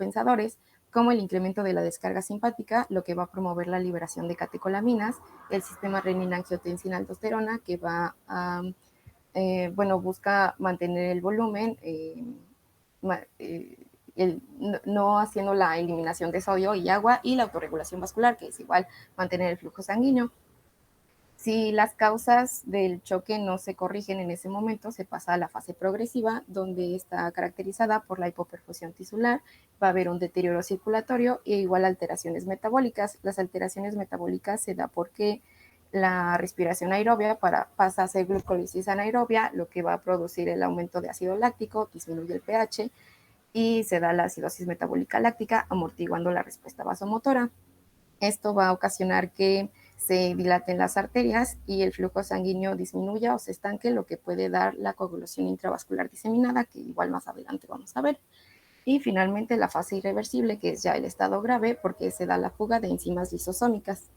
neurocompensadores, como el incremento de la descarga simpática, lo que va a promover la liberación de catecolaminas, el sistema renina-angiotensina-aldosterona, que va a, busca mantener el volumen, no haciendo la eliminación de sodio y agua, y la autorregulación vascular, que es igual mantener el flujo sanguíneo. Si las causas del choque no se corrigen en ese momento, se pasa a la fase progresiva, donde está caracterizada por la hipoperfusión tisular, va a haber un deterioro circulatorio e igual alteraciones metabólicas. Las alteraciones metabólicas se da porque la respiración aerobia pasa a ser glucólisis anaerobia, lo que va a producir el aumento de ácido láctico, disminuye el pH y se da la acidosis metabólica láctica, amortiguando la respuesta vasomotora. Esto va a ocasionar que se dilaten las arterias y el flujo sanguíneo disminuya o se estanque, lo que puede dar la coagulación intravascular diseminada, que igual más adelante vamos a ver. Y finalmente la fase irreversible, que es ya el estado grave, porque se da la fuga de enzimas lisosómicas.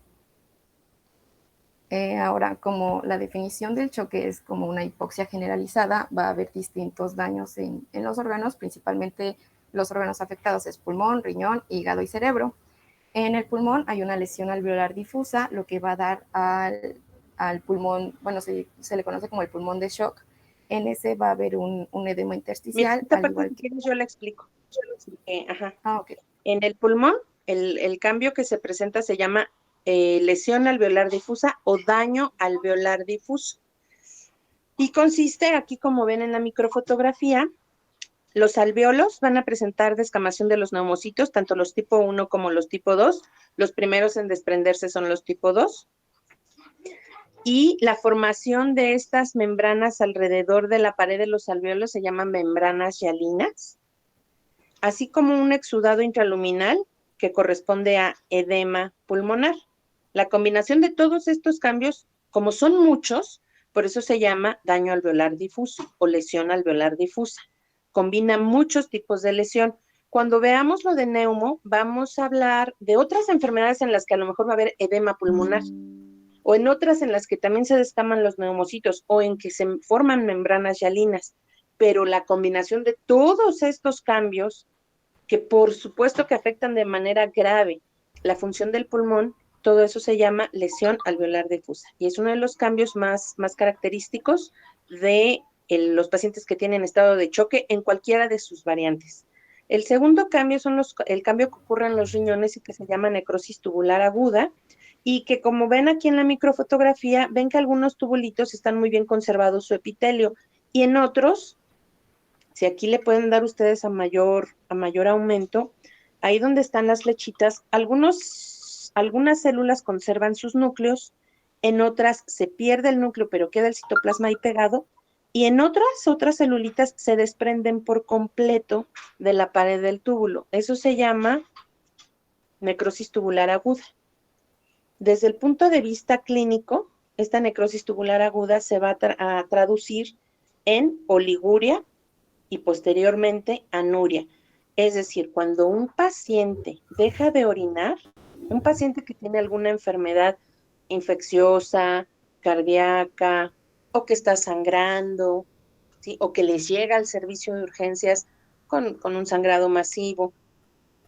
Ahora, como la definición del choque es como una hipoxia generalizada, va a haber distintos daños en los órganos, principalmente los órganos afectados es pulmón, riñón, hígado y cerebro. En el pulmón hay una lesión alveolar difusa, lo que va a dar al pulmón, bueno, se le conoce como el pulmón de shock. En ese va a haber un edema Mira, intersticial, esta al parte, igual si que... quieres, yo la explico. Ajá. Ok. En el pulmón, el cambio que se presenta se llama lesión alveolar difusa o daño alveolar difuso. Y consiste, aquí como ven en la microfotografía, los alvéolos van a presentar descamación de los neumocitos, tanto los tipo 1 como los tipo 2. Los primeros en desprenderse son los tipo 2. Y la formación de estas membranas alrededor de la pared de los alvéolos se llaman membranas hialinas, así como un exudado intraluminal que corresponde a edema pulmonar. La combinación de todos estos cambios, como son muchos, por eso se llama daño alveolar difuso o lesión alveolar difusa. Combina muchos tipos de lesión. Cuando veamos lo de neumo, vamos a hablar de otras enfermedades en las que a lo mejor va a haber edema pulmonar, o en otras en las que también se descaman los neumocitos, o en que se forman membranas hialinas. Pero la combinación de todos estos cambios, que por supuesto que afectan de manera grave la función del pulmón, todo eso se llama lesión alveolar difusa. Y es uno de los cambios más característicos de los pacientes que tienen estado de choque en cualquiera de sus variantes. El segundo cambio son el cambio que ocurre en los riñones y que se llama necrosis tubular aguda, y que como ven aquí en la microfotografía, ven que algunos tubulitos están muy bien conservados su epitelio, y en otros, si aquí le pueden dar ustedes a mayor aumento, ahí donde están las flechitas, algunas células conservan sus núcleos, en otras se pierde el núcleo, pero queda el citoplasma ahí pegado, y en otras celulitas se desprenden por completo de la pared del túbulo. Eso se llama necrosis tubular aguda. Desde el punto de vista clínico, esta necrosis tubular aguda se va a traducir en oliguria y posteriormente anuria. Es decir, cuando un paciente deja de orinar, un paciente que tiene alguna enfermedad infecciosa, cardíaca, o que está sangrando, ¿sí? O que les llega al servicio de urgencias con un sangrado masivo,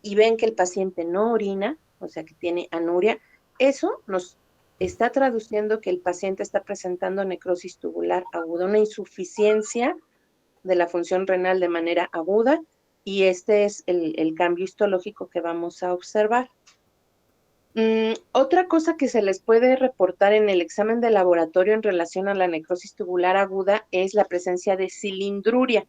y ven que el paciente no orina, o sea que tiene anuria, eso nos está traduciendo que el paciente está presentando necrosis tubular aguda, una insuficiencia de la función renal de manera aguda, y este es el cambio histológico que vamos a observar. Otra cosa que se les puede reportar en el examen de laboratorio en relación a la necrosis tubular aguda es la presencia de cilindruria,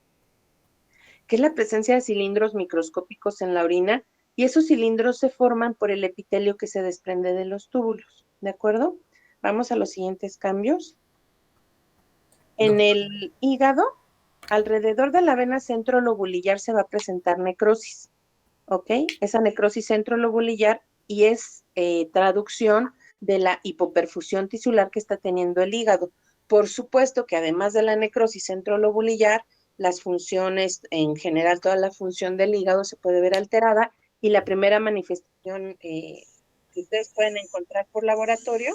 que es la presencia de cilindros microscópicos en la orina, y esos cilindros se forman por el epitelio que se desprende de los túbulos, ¿de acuerdo? Vamos a los siguientes cambios. En el hígado, alrededor de la vena centrolobulillar se va a presentar necrosis, ¿ok? Esa necrosis centrolobulillar, y es traducción de la hipoperfusión tisular que está teniendo el hígado. Por supuesto que además de la necrosis centrolobulillar, las funciones, en general toda la función del hígado se puede ver alterada, y la primera manifestación que ustedes pueden encontrar por laboratorio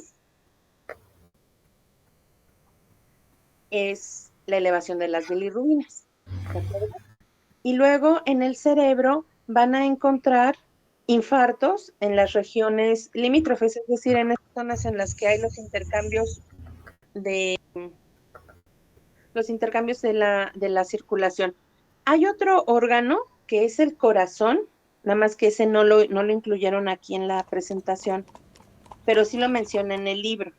es la elevación de las bilirrubinas, ¿de acuerdo? Y luego en el cerebro van a encontrar infartos en las regiones limítrofes, es decir, en esas zonas en las que hay de los intercambios de la circulación. Hay otro órgano que es el corazón, nada más que ese no lo incluyeron aquí en la presentación, pero sí lo menciona en el libro.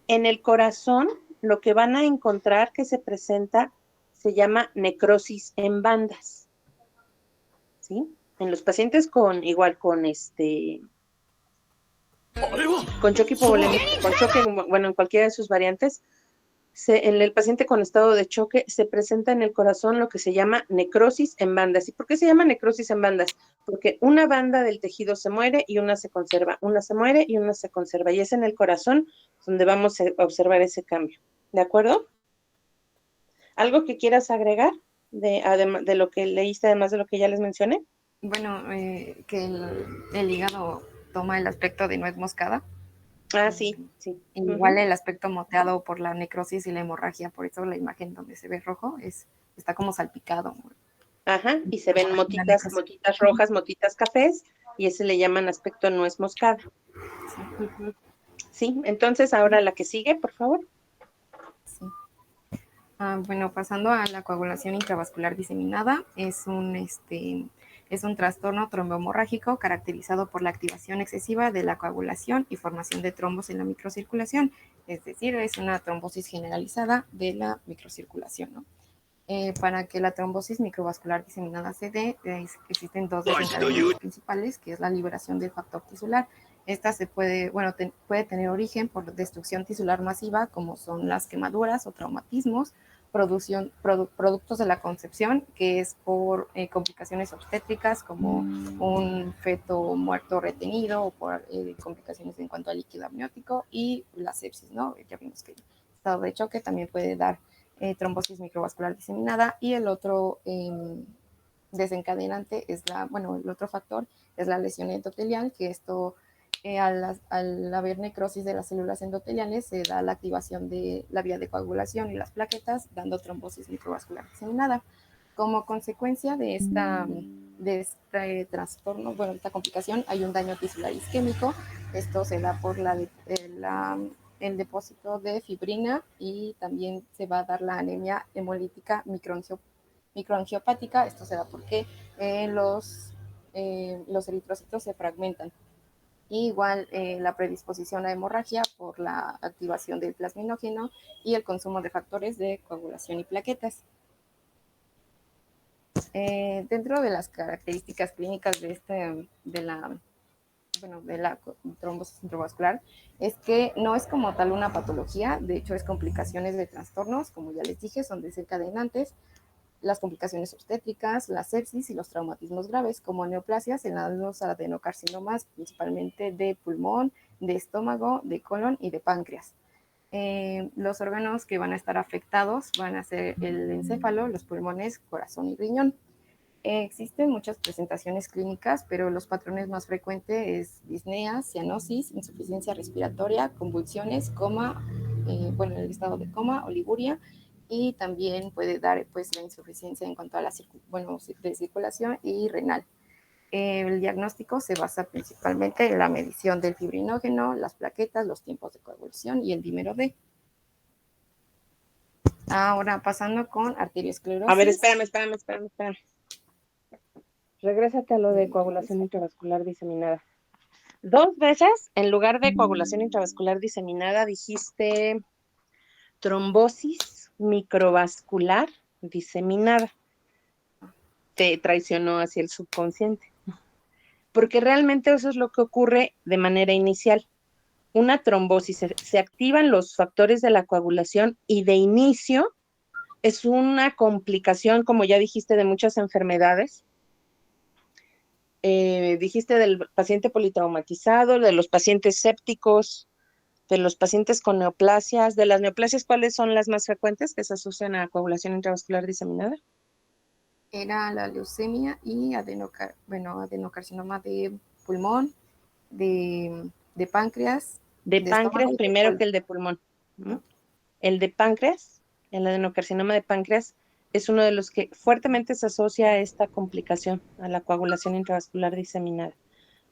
En el corazón, lo que van a encontrar que se presenta se llama necrosis en bandas, ¿sí? En los pacientes con choque hipovolémico, con choque, bueno, en cualquiera de sus variantes, en el paciente con estado de choque se presenta en el corazón lo que se llama necrosis en bandas. ¿Y por qué se llama necrosis en bandas? Porque una banda del tejido se muere y una se conserva, una se muere y una se conserva, y es en el corazón donde vamos a observar ese cambio. ¿De acuerdo? ¿Algo que quieras agregar de lo que leíste, además de lo que ya les mencioné? Bueno, que el hígado toma el aspecto de nuez moscada. Ah, sí, sí. Igual el aspecto moteado por la necrosis y la hemorragia, por eso la imagen donde se ve rojo está como salpicado. Ajá, y se ven La motitas necrosis. rojas, motitas cafés, y ese le llaman aspecto nuez moscada. Sí. Sí, entonces ahora la que sigue, por favor. Sí. Bueno, pasando a la coagulación intravascular diseminada, es un trastorno trombomorrágico caracterizado por la activación excesiva de la coagulación y formación de trombos en la microcirculación, es decir, es una trombosis generalizada de la microcirculación, ¿no? Para que la trombosis microvascular diseminada se dé, existen dos desencadenantes principales, que es la liberación del factor tisular. Esta puede tener origen por destrucción tisular masiva, como son las quemaduras o traumatismos, productos de la concepción, que es por complicaciones obstétricas, como un feto muerto retenido, o por complicaciones en cuanto al líquido amniótico, y la sepsis, ¿no? Ya vimos que el estado de choque también puede dar trombosis microvascular diseminada, y el otro desencadenante el otro factor es la lesión endotelial, que esto al haber necrosis de las células endoteliales se da la activación de la vía de coagulación y las plaquetas, dando trombosis microvascular diseminada. Como consecuencia de este trastorno, bueno, esta complicación, hay un daño tisular isquémico. Esto se da por el depósito de fibrina, y también se va a dar la anemia hemolítica microangiopática. Esto se da porque los eritrocitos se fragmentan. Y igual la predisposición a hemorragia por la activación del plasminógeno y el consumo de factores de coagulación y plaquetas. Dentro de las características clínicas de la trombosis intravascular, es que no es como tal una patología, de hecho es complicaciones de trastornos, como ya les dije, son desencadenantes, las complicaciones obstétricas, la sepsis y los traumatismos graves, como neoplasias en los adenocarcinomas, principalmente de pulmón, de estómago, de colon y de páncreas. Los órganos que van a estar afectados van a ser el encéfalo, los pulmones, corazón y riñón. Existen muchas presentaciones clínicas, pero los patrones más frecuentes es disnea, cianosis, insuficiencia respiratoria, convulsiones, coma, el estado de coma, oliguria, y también puede dar pues la insuficiencia en cuanto a de circulación y renal. El diagnóstico se basa principalmente en la medición del fibrinógeno, las plaquetas, los tiempos de coagulación y el dímero D. Ahora pasando con A ver, arteriosclerosis. espérame. Regrésate a lo de coagulación intravascular diseminada. 2 veces, en lugar de coagulación intravascular diseminada, dijiste trombosis microvascular diseminada. Te traicionó hacia el subconsciente. Porque realmente eso es lo que ocurre de manera inicial. Una trombosis, se activan los factores de la coagulación, y de inicio es una complicación, como ya dijiste, de muchas enfermedades. Dijiste del paciente politraumatizado, de los pacientes sépticos, de los pacientes con neoplasias. De las neoplasias, ¿cuáles son las más frecuentes que se asocian a coagulación intravascular diseminada? Era la leucemia y adenocarcinoma de pulmón, de páncreas, De de estómago páncreas y de primero que colon. el de pulmón, ¿no? El de páncreas, el adenocarcinoma de páncreas, es uno de los que fuertemente se asocia a esta complicación, a la coagulación intravascular diseminada.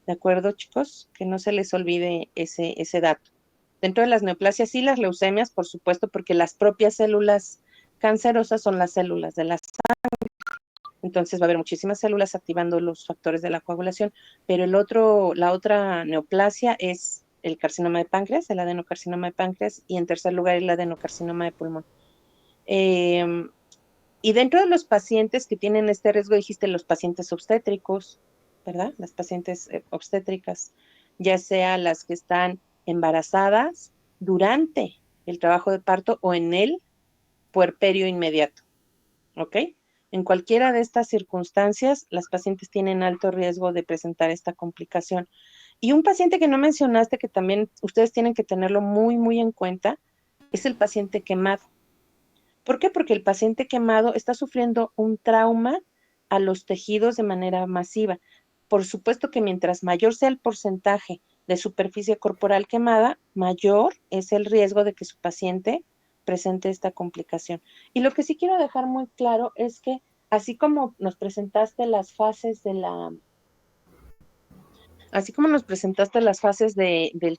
¿De acuerdo, chicos? Que no se les olvide ese dato. Dentro de las neoplasias y las leucemias, por supuesto, porque las propias células cancerosas son las células de la sangre. Entonces va a haber muchísimas células activando los factores de la coagulación, pero la otra neoplasia es el carcinoma de páncreas, el adenocarcinoma de páncreas, y en tercer lugar el adenocarcinoma de pulmón. Y dentro de los pacientes que tienen este riesgo, dijiste los pacientes obstétricos, ¿verdad? Las pacientes obstétricas, ya sea las que están embarazadas durante el trabajo de parto o en el puerperio inmediato, ¿ok? En cualquiera de estas circunstancias, las pacientes tienen alto riesgo de presentar esta complicación. Y un paciente que no mencionaste, que también ustedes tienen que tenerlo muy, muy en cuenta, es el paciente quemado. ¿Por qué? Porque el paciente quemado está sufriendo un trauma a los tejidos de manera masiva. Por supuesto que mientras mayor sea el porcentaje de superficie corporal quemada, mayor es el riesgo de que su paciente presente esta complicación. Y lo que sí quiero dejar muy claro es que así como nos presentaste las fases del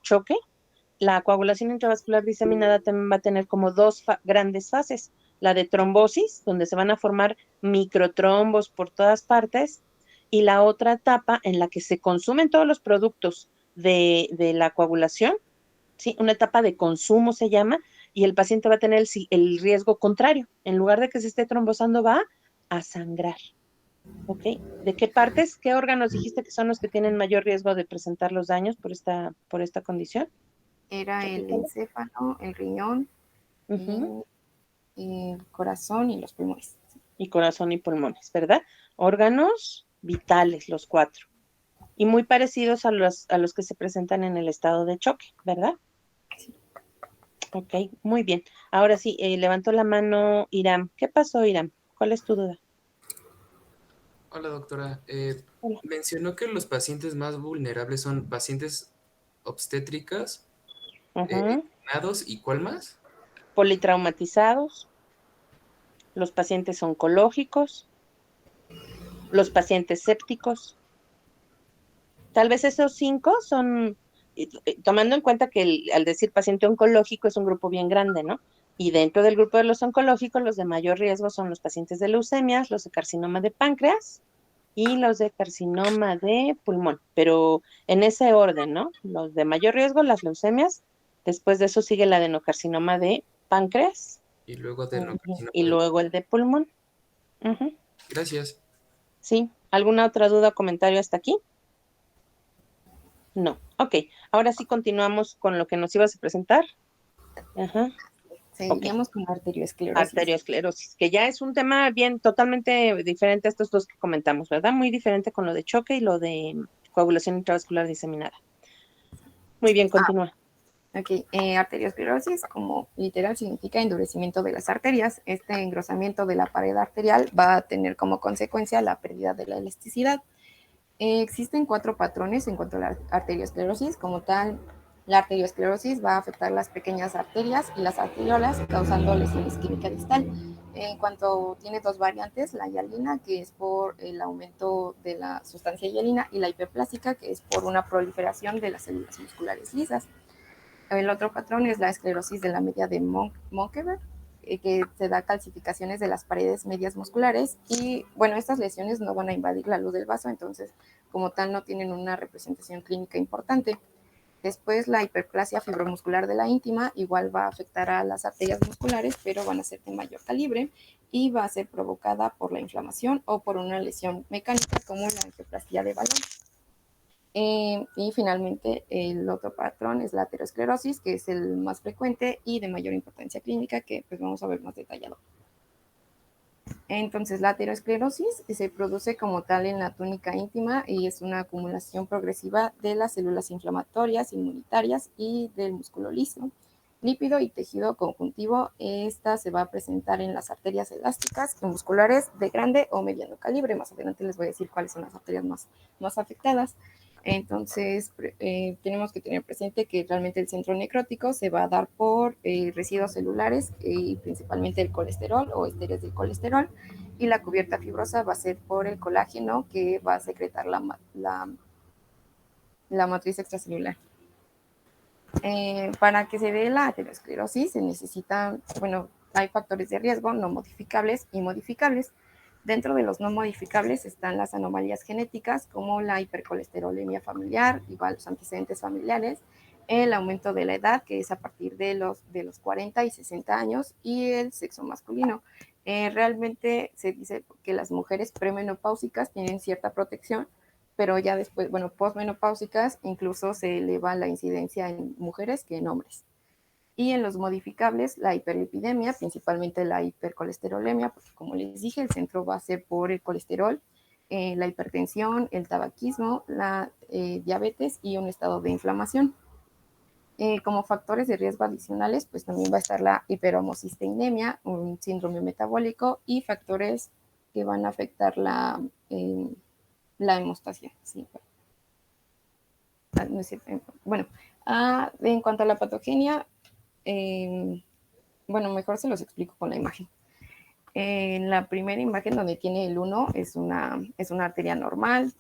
choque, la coagulación intravascular diseminada también va a tener como dos grandes fases. La de trombosis, donde se van a formar microtrombos por todas partes, y la otra etapa en la que se consumen todos los productos de la coagulación, ¿sí? Una etapa de consumo se llama, y el paciente va a tener el riesgo contrario. En lugar de que se esté trombosando, va a sangrar. ¿Ok? ¿De qué partes, qué órganos dijiste que son los que tienen mayor riesgo de presentar los daños por esta condición? Era el Repítelo. encéfalo, el riñón, Uh-huh. y el corazón y los pulmones. Y corazón y pulmones, ¿verdad? Órganos vitales, los cuatro. Y muy parecidos a los que se presentan en el estado de choque, ¿verdad? Ok, muy bien. Ahora sí, levantó la mano Iram. ¿Qué pasó, Iram? ¿Cuál es tu duda? Hola doctora, Hola. mencionó que los pacientes más vulnerables son pacientes obstétricas, Uh-huh. quemados y ¿cuál más? Politraumatizados, los pacientes oncológicos, los pacientes sépticos. Tal vez esos 5 son, tomando en cuenta que al decir paciente oncológico es un grupo bien grande, ¿no? Y dentro del grupo de los oncológicos, los de mayor riesgo son los pacientes de leucemias, los de carcinoma de páncreas y los de carcinoma de pulmón. Pero en ese orden, ¿no? Los de mayor riesgo, las leucemias, después de eso sigue el adenocarcinoma de páncreas Y luego y adenocarcinoma de... luego el de pulmón. Ujú. Gracias. Sí. ¿Alguna otra duda o comentario hasta aquí? No. Ok. Ahora sí continuamos con lo que nos ibas a presentar. Ajá. Ok. Seguiríamos con la arteriosclerosis. Arteriosclerosis, que ya es un tema bien totalmente diferente a estos dos que comentamos, ¿verdad? Muy diferente con lo de choque y lo de coagulación intravascular diseminada. Muy bien, continúa. Aquí, arteriosclerosis, como literal significa endurecimiento de las arterias. Este engrosamiento de la pared arterial va a tener como consecuencia la pérdida de la elasticidad. Existen 4 patrones en cuanto a la arteriosclerosis. Como tal, la arteriosclerosis va a afectar las pequeñas arterias y las arteriolas, causando lesión isquémica distal. En cuanto tiene 2 variantes, la hialina, que es por el aumento de la sustancia hialina, y la hiperplástica, que es por una proliferación de las células musculares lisas. El otro patrón es la esclerosis de la media de Monkeberg, que se da calcificaciones de las paredes medias musculares y, bueno, estas lesiones no van a invadir la luz del vaso, entonces, como tal, no tienen una representación clínica importante. Después, la hiperplasia fibromuscular de la íntima igual va a afectar a las arterias musculares, pero van a ser de mayor calibre y va a ser provocada por la inflamación o por una lesión mecánica como la angioplastía de balón. Y finalmente, el otro patrón es la aterosclerosis, que es el más frecuente y de mayor importancia clínica, que pues vamos a ver más detallado. Entonces, la aterosclerosis se produce como tal en la túnica íntima y es una acumulación progresiva de las células inflamatorias, inmunitarias y del músculo liso, lípido y tejido conjuntivo. Esta se va a presentar en las arterias elásticas y musculares de grande o mediano calibre. Más adelante les voy a decir cuáles son las arterias más afectadas. Entonces, tenemos que tener presente que realmente el centro necrótico se va a dar por residuos celulares y principalmente el colesterol o esteres del colesterol, y la cubierta fibrosa va a ser por el colágeno que va a secretar la matriz extracelular. Para que se dé la aterosclerosis se necesitan, bueno, hay factores de riesgo no modificables y modificables. Dentro de los no modificables están las anomalías genéticas como la hipercolesterolemia familiar, igual los antecedentes familiares, el aumento de la edad, que es a partir de los 40 y 60 años, y el sexo masculino. Realmente se dice que las mujeres premenopáusicas tienen cierta protección, pero ya después, bueno, postmenopáusicas, incluso se eleva la incidencia en mujeres que en hombres. Y en los modificables, la hiperlipidemia, principalmente la hipercolesterolemia, porque como les dije, el centro va a ser por el colesterol, la hipertensión, el tabaquismo, la diabetes y un estado de inflamación. Como factores de riesgo adicionales, pues también va a estar la hiperhomocisteinemia, un síndrome metabólico, y factores que van a afectar la hemostasia. Sí. No es cierto. Bueno, en cuanto a la patogenia, bueno, mejor se los explico con la imagen. En la primera imagen donde tiene el 1 es una arteria normal,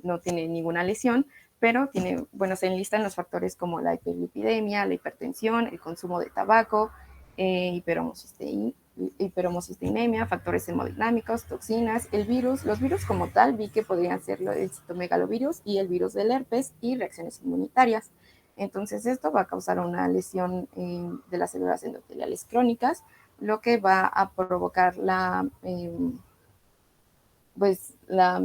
no tiene ninguna lesión, pero tiene, bueno, se enlistan los factores como la hiperlipidemia, la hipertensión, el consumo de tabaco, hiperhomocisteinemia, factores hemodinámicos, toxinas, el virus. Los virus como tal vi que podrían ser el citomegalovirus y el virus del herpes y reacciones inmunitarias. Entonces esto va a causar una lesión de las células endoteliales crónicas, lo que va a provocar pues la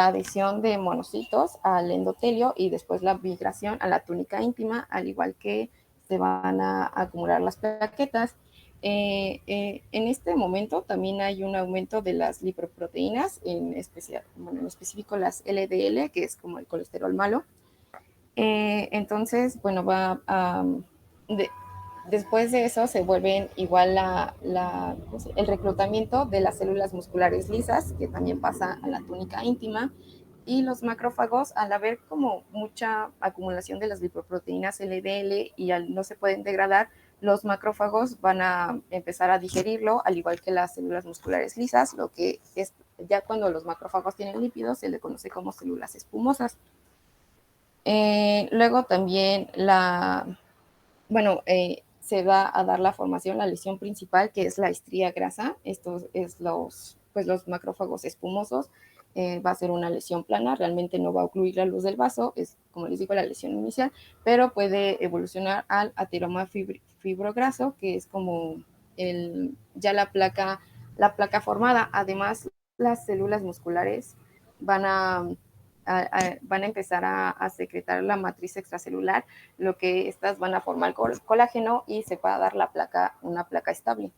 adhesión de monocitos al endotelio y después la migración a la túnica íntima, al igual que se van a acumular las plaquetas. En este momento también hay un aumento de las lipoproteínas, en específico las LDL, que es como el colesterol malo. Entonces, bueno, después de eso se vuelven igual el reclutamiento de las células musculares lisas, que también pasa a la túnica íntima, y los macrófagos, al haber como mucha acumulación de las lipoproteínas LDL y no se pueden degradar, los macrófagos van a empezar a digerirlo, al igual que las células musculares lisas, lo que es ya cuando los macrófagos tienen lípidos se le conoce como células espumosas. Luego también se va a dar la formación, la lesión principal, que es la estría grasa. Esto es los macrófagos espumosos. Va a ser una lesión plana, realmente no va a ocluir la luz del vaso, es, como les digo, la lesión inicial, pero puede evolucionar al ateroma fibrograso, que es como ya la placa formada. Además, las células musculares van a empezar a secretar la matriz extracelular, lo que estas van a formar colágeno y se va a dar una placa estable.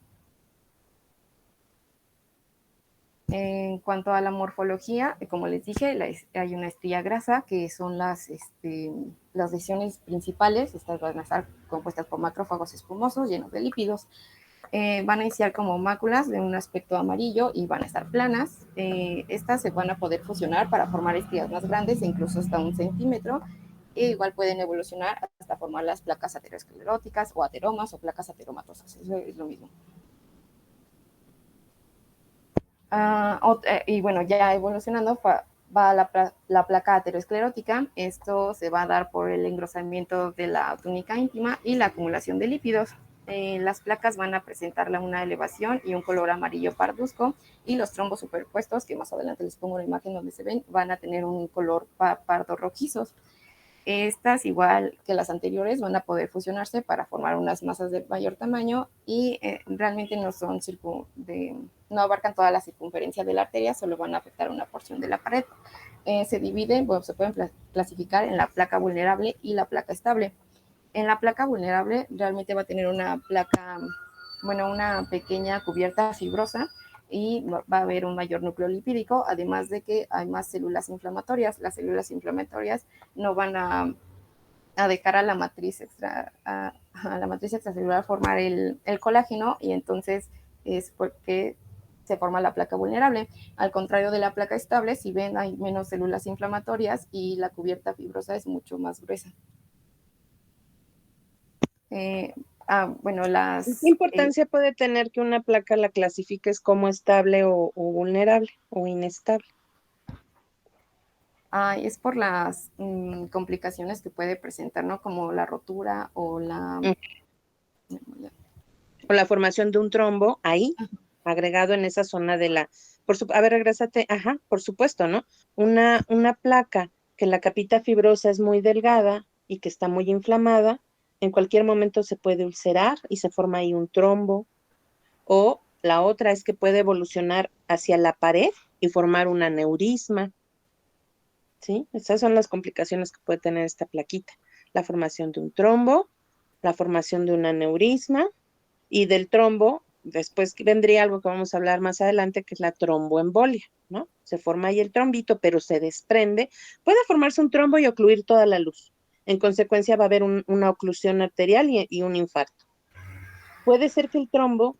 En cuanto a la morfología, como les dije, hay una estría grasa, que son las lesiones principales. Estas van a estar compuestas por macrófagos espumosos llenos de lípidos. Van a iniciar como máculas de un aspecto amarillo y van a estar planas. Estas se van a poder fusionar para formar estrías más grandes, e incluso hasta 1 centímetro. E igual pueden evolucionar hasta formar las placas ateroscleróticas o ateromas o placas ateromatosas. Eso es lo mismo. Y bueno, ya evolucionando, va la placa aterosclerótica. Esto se va a dar por el engrosamiento de la túnica íntima y la acumulación de lípidos. Las placas van a presentar una elevación y un color amarillo parduzco, y los trombos superpuestos, que más adelante les pongo una imagen donde se ven, van a tener un color pardo rojizos. Estas, igual que las anteriores, van a poder fusionarse para formar unas masas de mayor tamaño y realmente no abarcan toda la circunferencia de la arteria, solo van a afectar una porción de la pared. Se dividen, se pueden clasificar en la placa vulnerable y la placa estable. En la placa vulnerable realmente va a tener una pequeña cubierta fibrosa y va a haber un mayor núcleo lipídico, además de que hay más células inflamatorias. Las células inflamatorias no van a dejar a la matriz extracelular formar el colágeno, y entonces es porque se forma la placa vulnerable. Al contrario de la placa estable, si ven, hay menos células inflamatorias y la cubierta fibrosa es mucho más gruesa. Bueno, ¿Qué importancia puede tener que una placa la clasifiques como estable o vulnerable o inestable? Es por las complicaciones que puede presentar, ¿no? Como la rotura o la... O la formación de un trombo ahí, agregado en esa zona de la... a ver, regrésate. Ajá, por supuesto, ¿no? Una placa que la capita fibrosa es muy delgada y que está muy inflamada, en cualquier momento se puede ulcerar y se forma ahí un trombo. O la otra es que puede evolucionar hacia la pared y formar un aneurisma. ¿Sí? Esas son las complicaciones que puede tener esta plaquita. La formación de un trombo, la formación de un aneurisma y del trombo, después vendría algo que vamos a hablar más adelante, que es la tromboembolia, ¿no? Se forma ahí el trombito, pero se desprende. Puede formarse un trombo y ocluir toda la luz. En consecuencia va a haber una oclusión arterial y un infarto. Puede ser que el trombo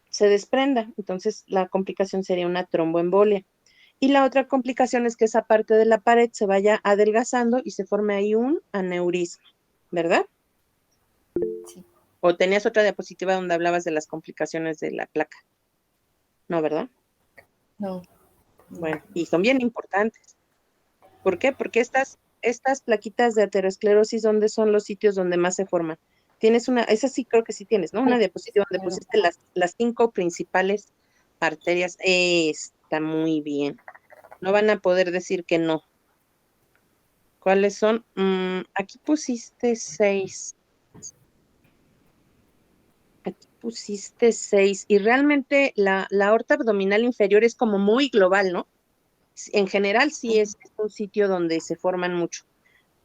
se desprenda, entonces la complicación sería una tromboembolia. Y la otra complicación es que esa parte de la pared se vaya adelgazando y se forme ahí un aneurisma, ¿verdad? Sí. ¿O tenías otra diapositiva donde hablabas de las complicaciones de la placa? No, ¿verdad? No. Bueno, y son bien importantes. ¿Por qué? Porque estas plaquitas de aterosclerosis, ¿dónde son los sitios donde más se forman? Tienes esa sí creo que sí tienes, ¿no? Una diapositiva donde pusiste las 5 principales arterias. Está muy bien. No van a poder decir que no. ¿Cuáles son? Aquí pusiste 6. Aquí pusiste 6. Y realmente la aorta abdominal inferior es como muy global, ¿no? En general sí es un sitio donde se forman mucho,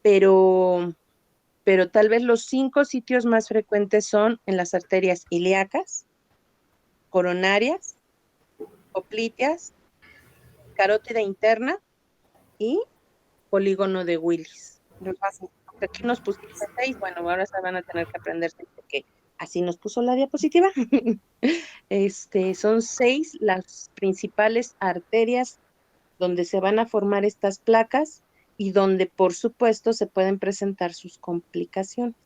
pero, pero tal vez los 5 sitios más frecuentes son en las arterias ilíacas, coronarias, popliteas, carótida interna y polígono de Willis. Aquí nos pusiste 6, bueno, ahora se van a tener que aprender porque así nos puso la diapositiva. Son 6 las principales arterias donde se van a formar estas placas y donde, por supuesto, se pueden presentar sus complicaciones.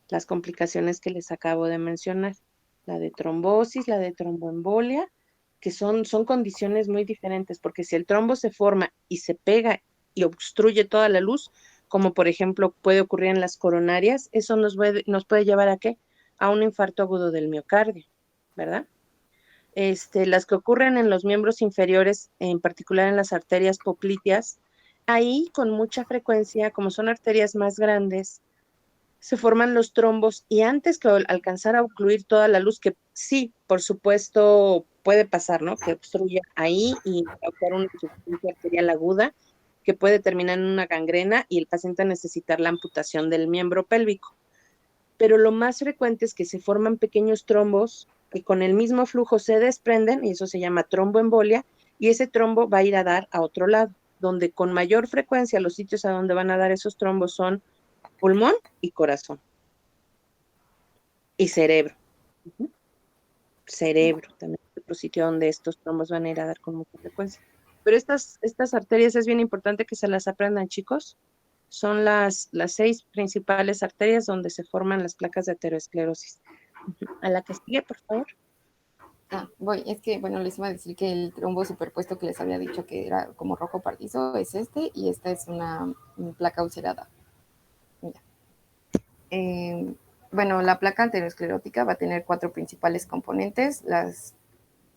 Las complicaciones que les acabo de mencionar, la de trombosis, la de tromboembolia, que son condiciones muy diferentes, porque si el trombo se forma y se pega y obstruye toda la luz, como por ejemplo puede ocurrir en las coronarias, eso nos puede llevar a ¿qué? A un infarto agudo del miocardio, ¿verdad? Las que ocurren en los miembros inferiores, en particular en las arterias popliteas, ahí con mucha frecuencia, como son arterias más grandes, se forman los trombos y antes que alcanzar a ocluir toda la luz, que sí, por supuesto, puede pasar, ¿no? Que obstruya ahí y causar una insuficiencia arterial aguda que puede terminar en una gangrena y el paciente necesitar la amputación del miembro pélvico. Pero lo más frecuente es que se forman pequeños trombos que con el mismo flujo se desprenden y eso se llama tromboembolia y ese trombo va a ir a dar a otro lado, donde con mayor frecuencia los sitios a donde van a dar esos trombos son pulmón y corazón. Y cerebro. Cerebro también es otro sitio donde estos trombos van a ir a dar con mucha frecuencia. Pero estas arterias es bien importante que se las aprendan, chicos. Son las 6 principales arterias donde se forman las placas de aterosclerosis. A la que sigue, por favor. Es que, bueno, les iba a decir que el trombo superpuesto que les había dicho que era como rojo partizo es y esta es una placa ulcerada. Mira. Bueno, la placa aterosclerótica va a tener 4 principales componentes.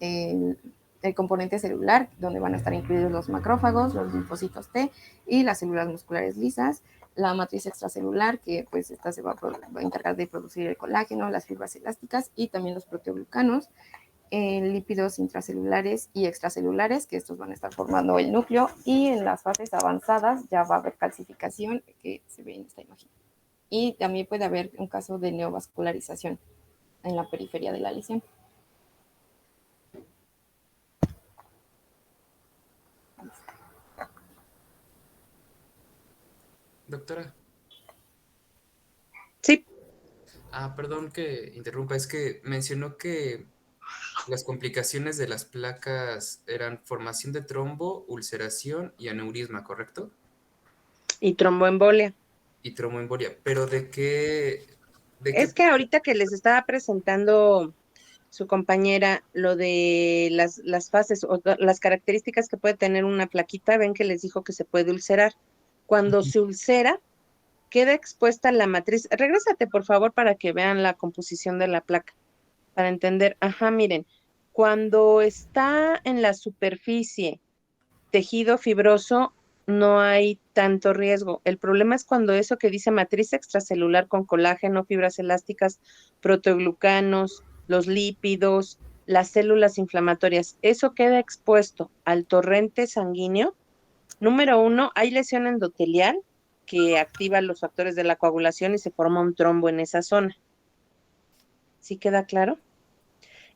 El componente celular, donde van a estar incluidos los macrófagos, los linfocitos T y las células musculares lisas. La matriz extracelular, que pues esta se va a encargar de producir el colágeno, las fibras elásticas y también los proteoglucanos. Lípidos intracelulares y extracelulares, que estos van a estar formando el núcleo, y en las fases avanzadas ya va a haber calcificación, que se ve en esta imagen. Y también puede haber un caso de neovascularización en la periferia de la lesión. Doctora. Sí. Perdón que interrumpa, es que mencionó que Las complicaciones de las placas eran formación de trombo, ulceración y aneurisma, ¿correcto? Y tromboembolia. Y tromboembolia. Pero ¿de qué? Es que ahorita que les estaba presentando su compañera lo de las fases o las características que puede tener una plaquita, ven que les dijo que se puede ulcerar. Cuando se ulcera, queda expuesta la matriz. Regrésate, por favor, para que vean la composición de la placa, para entender. Ajá, miren, cuando está en la superficie tejido fibroso, no hay tanto riesgo. El problema es cuando eso que dice matriz extracelular con colágeno, fibras elásticas, proteoglucanos, los lípidos, las células inflamatorias, eso queda expuesto al torrente sanguíneo. Número uno, hay lesión endotelial que activa los factores de la coagulación y se forma un trombo en esa zona. ¿Sí queda claro?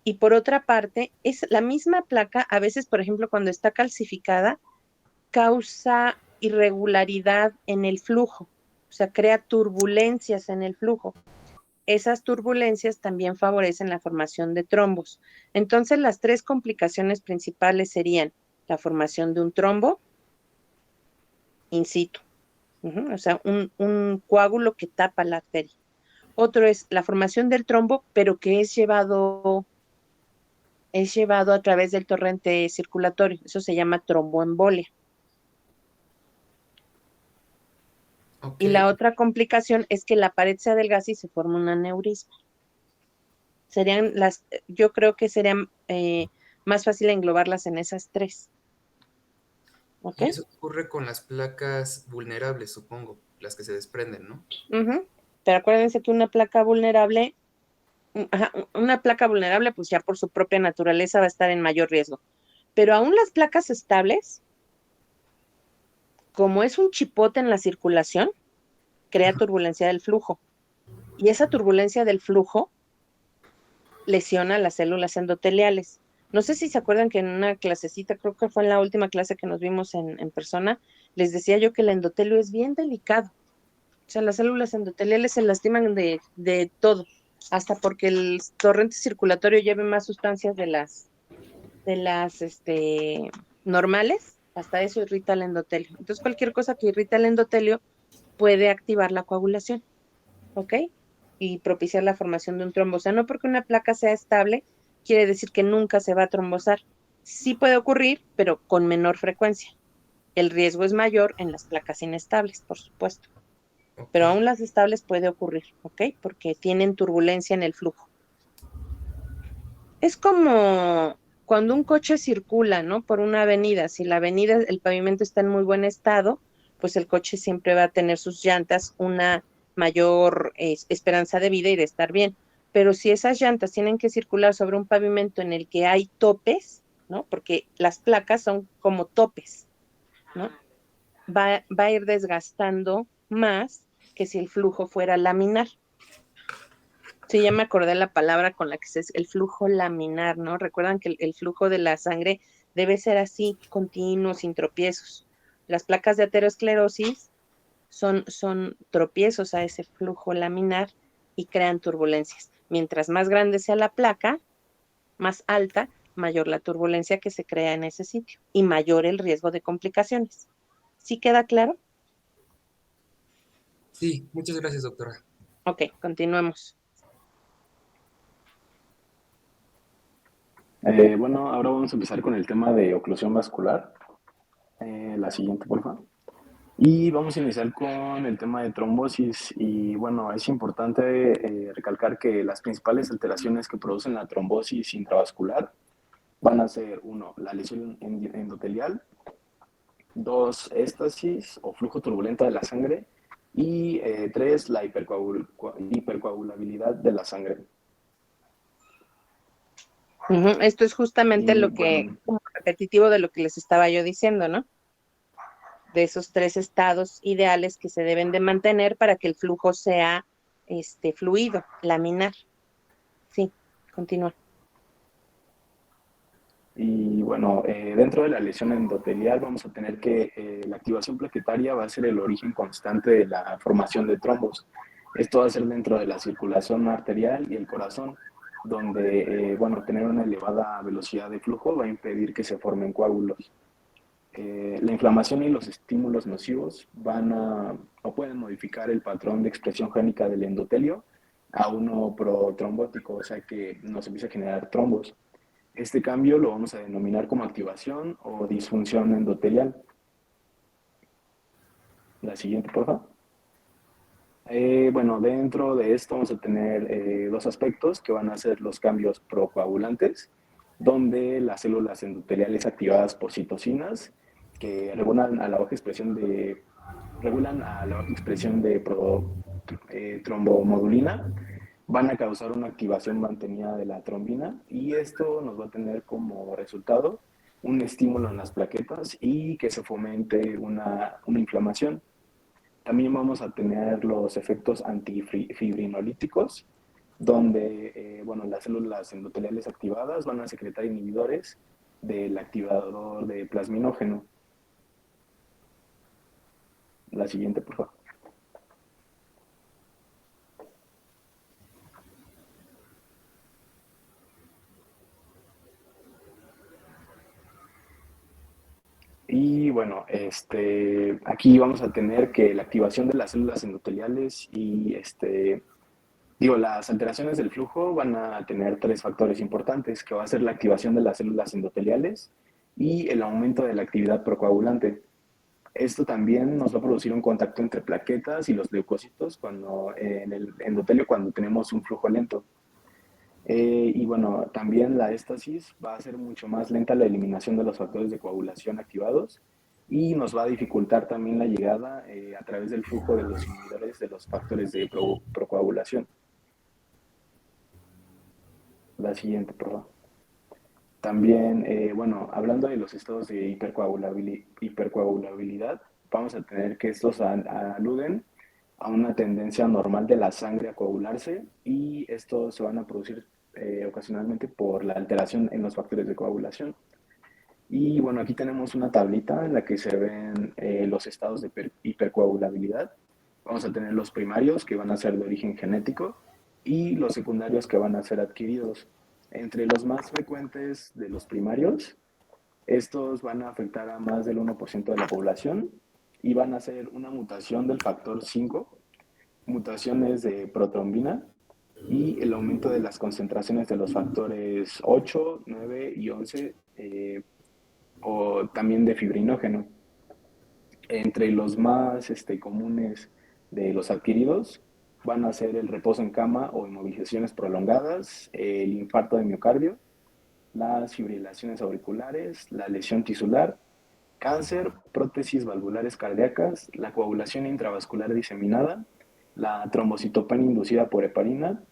Y por otra parte, es la misma placa, a veces, por ejemplo, cuando está calcificada, causa irregularidad en el flujo, o sea, crea turbulencias en el flujo. Esas turbulencias también favorecen la formación de trombos. Entonces, las tres complicaciones principales serían la formación de un trombo in situ, o sea, un coágulo que tapa la arteria. Otro es la formación del trombo, pero que es llevado a través del torrente circulatorio. Eso se llama tromboembolia. Ok, Y la otra complicación es que la pared se adelgaza y se forma un aneurisma. Yo creo que serían más fácil englobarlas en esas tres. ¿Ok? y eso ocurre con las placas vulnerables, supongo, las que se desprenden, ¿no? Pero acuérdense que una placa vulnerable, pues ya por su propia naturaleza va a estar en mayor riesgo. Pero aún las placas estables, como es un chipote en la circulación, crea turbulencia del flujo. Y esa turbulencia del flujo lesiona las células endoteliales. No sé si se acuerdan que en una clasecita, creo que fue en la última clase que nos vimos en persona, les decía yo que el endotelio es bien delicado. O sea, las células endoteliales se lastiman de todo, hasta porque el torrente circulatorio lleve más sustancias de las normales, hasta eso irrita el endotelio. Entonces, cualquier cosa que irrita el endotelio puede activar la coagulación, ¿ok? Y propiciar la formación de un trombo. O sea, no porque una placa sea estable, quiere decir que nunca se va a trombosar. Sí puede ocurrir, pero con menor frecuencia. El riesgo es mayor en las placas inestables, por supuesto. Ok. Pero aún las estables puede ocurrir, ¿ok? Porque tienen turbulencia en el flujo. Es como cuando un coche circula, ¿no? Por una avenida. Si la avenida, el pavimento está en muy buen estado, pues el coche siempre va a tener sus llantas una mayor esperanza de vida y de estar bien. Pero si esas llantas tienen que circular sobre un pavimento en el que hay topes, ¿no? Porque las placas son como topes, ¿no? Va a ir desgastando más que si el flujo fuera laminar. Sí, ya me acordé la palabra con la que se es el flujo laminar, ¿no? Recuerdan que el flujo de la sangre debe ser así, continuo, sin tropiezos. Las placas de aterosclerosis son tropiezos a ese flujo laminar y crean turbulencias. Mientras más grande sea la placa, más alta, mayor la turbulencia que se crea en ese sitio y mayor el riesgo de complicaciones. ¿Sí queda claro? Sí, muchas gracias, doctora. Ok, continuemos. Bueno, ahora vamos a empezar con el tema de oclusión vascular. La siguiente, por favor. Y vamos a iniciar con el tema de trombosis. Y bueno, es importante recalcar que las principales alteraciones que producen la trombosis intravascular van a ser, uno, la lesión endotelial, dos, éstasis o flujo turbulento de la sangre, y tres, la hipercoagulabilidad de la sangre. Esto es justamente Y lo que, bueno, como repetitivo de lo que les estaba yo diciendo, ¿no? De esos tres estados ideales que se deben de mantener para que el flujo sea fluido, laminar. Sí, continúa. Y bueno, dentro de la lesión endotelial vamos a tener que la activación plaquetaria va a ser el origen constante de la formación de trombos. Esto va a ser dentro de la circulación arterial y el corazón. donde, bueno, tener una elevada velocidad de flujo va a impedir que se formen coágulos. La inflamación y los estímulos nocivos van a o pueden modificar el patrón de expresión génica del endotelio a uno protrombótico, o sea que nos empieza a generar trombos. Este cambio lo vamos a denominar como activación o disfunción endotelial. La siguiente, por favor. Bueno, dentro de esto vamos a tener dos aspectos que van a ser los cambios procoagulantes, donde las células endoteliales activadas por citocinas que regulan a la baja expresión de trombomodulina, van a causar una activación mantenida de la trombina y esto nos va a tener como resultado un estímulo en las plaquetas y que se fomente una inflamación. También vamos a tener los efectos antifibrinolíticos, donde bueno, las células endoteliales activadas van a secretar inhibidores del activador de plasminógeno. La siguiente, por favor. Y bueno, aquí vamos a tener que la activación de las células endoteliales y las alteraciones del flujo van a tener tres factores importantes, que va a ser la activación de las células endoteliales y el aumento de la actividad procoagulante. Esto también nos va a producir un contacto entre plaquetas y los leucocitos en el endotelio cuando tenemos un flujo lento. Y bueno, también la éstasis va a hacer mucho más lenta la eliminación de los factores de coagulación activados y nos va a dificultar también la llegada a través del flujo de los inhibidores de los factores de procoagulación. La siguiente, por favor. También, bueno, hablando de los estados de hipercoagulabilidad, vamos a tener que estos aluden a una tendencia normal de la sangre a coagularse y estos se van a producir ocasionalmente por la alteración en los factores de coagulación. Y bueno, aquí tenemos una tablita en la que se ven los estados de hipercoagulabilidad. Vamos a tener los primarios, que van a ser de origen genético, y los secundarios, que van a ser adquiridos. Entre los más frecuentes de los primarios, estos van a afectar a más del 1% de la población y van a ser una mutación del factor 5, mutaciones de protrombina y el aumento de las concentraciones de los factores 8, 9 y 11 o también de fibrinógeno. Entre los más comunes de los adquiridos van a ser el reposo en cama o inmovilizaciones prolongadas, el infarto de miocardio, las fibrilaciones auriculares, la lesión tisular, cáncer, prótesis valvulares cardíacas, la coagulación intravascular diseminada, la trombocitopenia inducida por heparina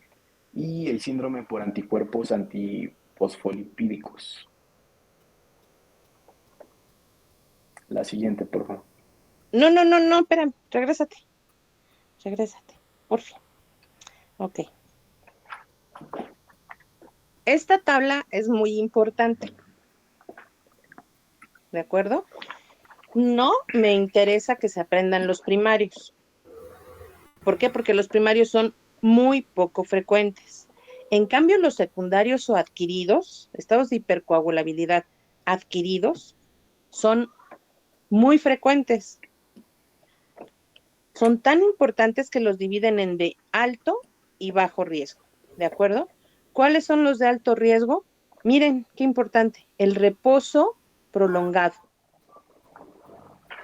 y el síndrome por anticuerpos antifosfolipídicos. La siguiente, por favor. No, espérame, regrésate, por fin. Ok. Esta tabla es muy importante, ¿de acuerdo? No me interesa que se aprendan los primarios. ¿Por qué? Porque los primarios son muy poco frecuentes. En cambio, los secundarios o adquiridos, estados de hipercoagulabilidad adquiridos, son muy frecuentes. Son tan importantes que los dividen en de alto y bajo riesgo, ¿de acuerdo? ¿Cuáles son los de alto riesgo? Miren, qué importante, el reposo prolongado,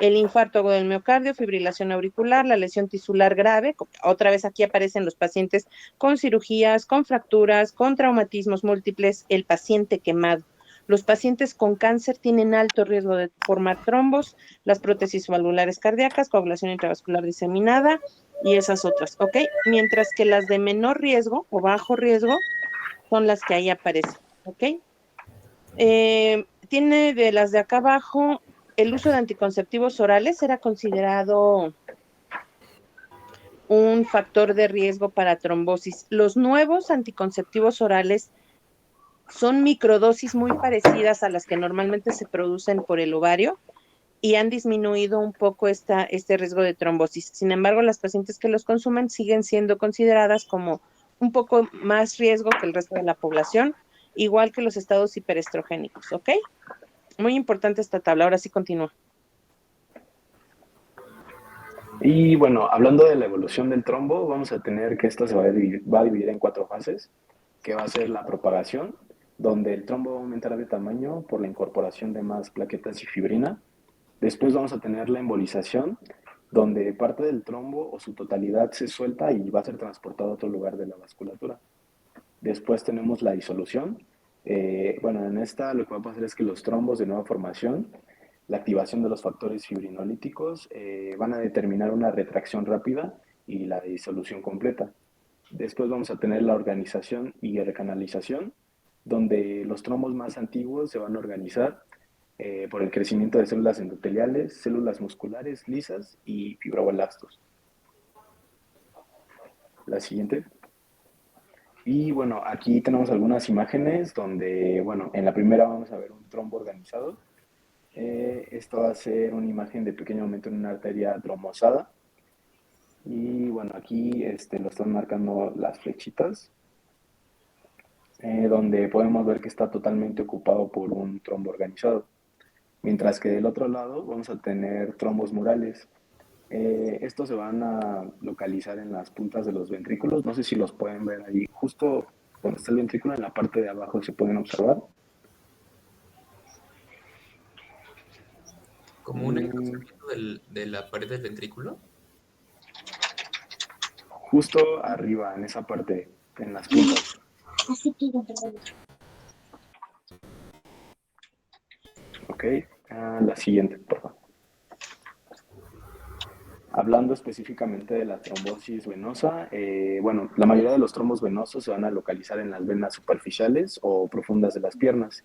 el infarto agudo del miocardio, fibrilación auricular, la lesión tisular grave, otra vez aquí aparecen los pacientes con cirugías, con fracturas, con traumatismos múltiples, el paciente quemado. Los pacientes con cáncer tienen alto riesgo de formar trombos, las prótesis valvulares cardíacas, coagulación intravascular diseminada y esas otras, ¿ok? Mientras que las de menor riesgo o bajo riesgo son las que ahí aparecen, ¿ok? Tiene de las de acá abajo, el uso de anticonceptivos orales era considerado un factor de riesgo para trombosis. Los nuevos anticonceptivos orales son microdosis muy parecidas a las que normalmente se producen por el ovario y han disminuido un poco este riesgo de trombosis. Sin embargo, las pacientes que los consumen siguen siendo consideradas como un poco más riesgo que el resto de la población, igual que los estados hiperestrogénicos, ¿ok? Muy importante esta tabla, ahora sí continúa. Y bueno, hablando de la evolución del trombo, vamos a tener que esta se va a dividir en 4 fases, que va a ser la propagación, donde el trombo va a aumentar de tamaño por la incorporación de más plaquetas y fibrina. Después vamos a tener la embolización, donde parte del trombo o su totalidad se suelta y va a ser transportado a otro lugar de la vasculatura. Después tenemos la disolución. Bueno, en esta lo que va a pasar es que los trombos de nueva formación, la activación de los factores fibrinolíticos, van a determinar una retracción rápida y la disolución completa. Después vamos a tener la organización y recanalización, donde los trombos más antiguos se van a organizar por el crecimiento de células endoteliales, células musculares lisas y fibroblastos. La siguiente. Y bueno, aquí tenemos algunas imágenes donde, bueno, en la primera vamos a ver un trombo organizado. Esto va a ser una imagen de pequeño aumento en una arteria trombosada. Y bueno, aquí lo están marcando las flechitas, donde podemos ver que está totalmente ocupado por un trombo organizado. Mientras que del otro lado vamos a tener trombos murales. Estos se van a localizar en las puntas de los ventrículos. No sé si los pueden ver ahí. Justo donde está el ventrículo, en la parte de abajo se pueden observar. Como un enrosamiento de la pared del ventrículo. Justo arriba, en esa parte, en las puntas. Ok, la siguiente, por favor. Hablando específicamente de la trombosis venosa, bueno, la mayoría de los trombos venosos se van a localizar en las venas superficiales o profundas de las piernas.